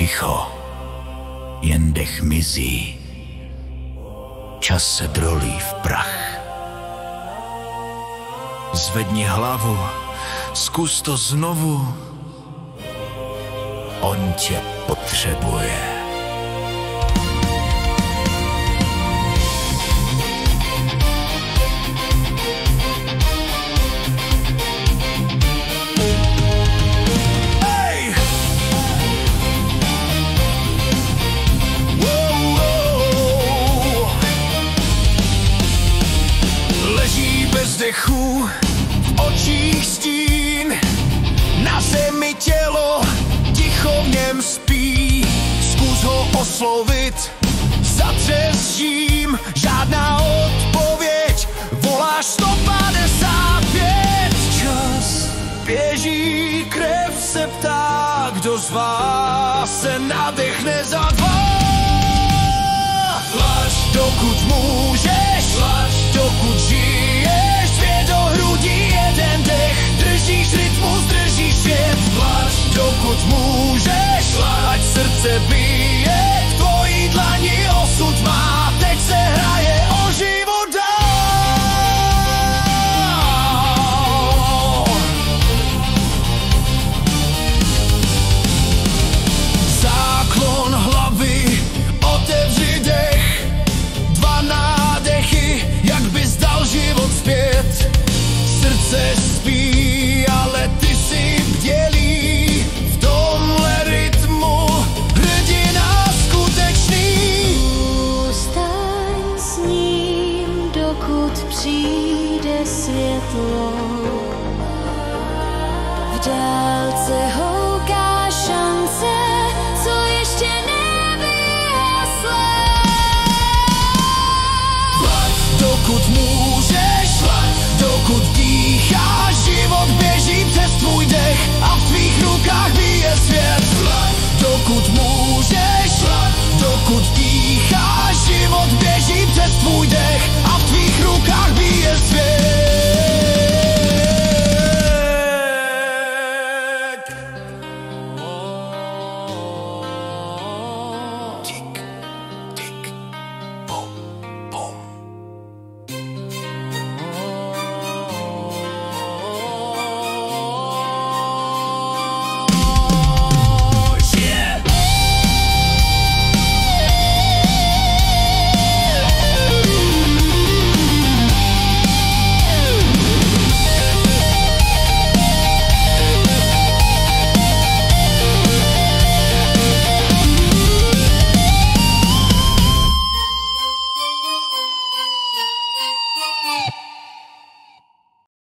Ticho, jen dech mizí, čas se drolí v prach. Zvedni hlavu, zkus to znovu, on tě potřebuje. Vzdechu, v očích stín, na zemi tělo, ticho v něm spí. Zkus ho oslovit, zatřeším, žádná odpověď, voláš 155. Čas běží, krev se ptá, kdo z vás se nadechne za 2. Flaš, dokud můžeš, flaš, dokud žiješ. Do hrudí jeden dech, držíš rytmus, držíš svět. Flaš, dokud můžeš, ať srdce bije, v tvojí dlani osud má, teď se hraje o život dál. Záklon hlavy, otevři dech, 2 nádechy, jak bys dal život zpět. Srdce spí, ale ty si bdělý, v tomhle rytmu hrdina skutečný. Zůstaň s ním, dokud přijde světlo.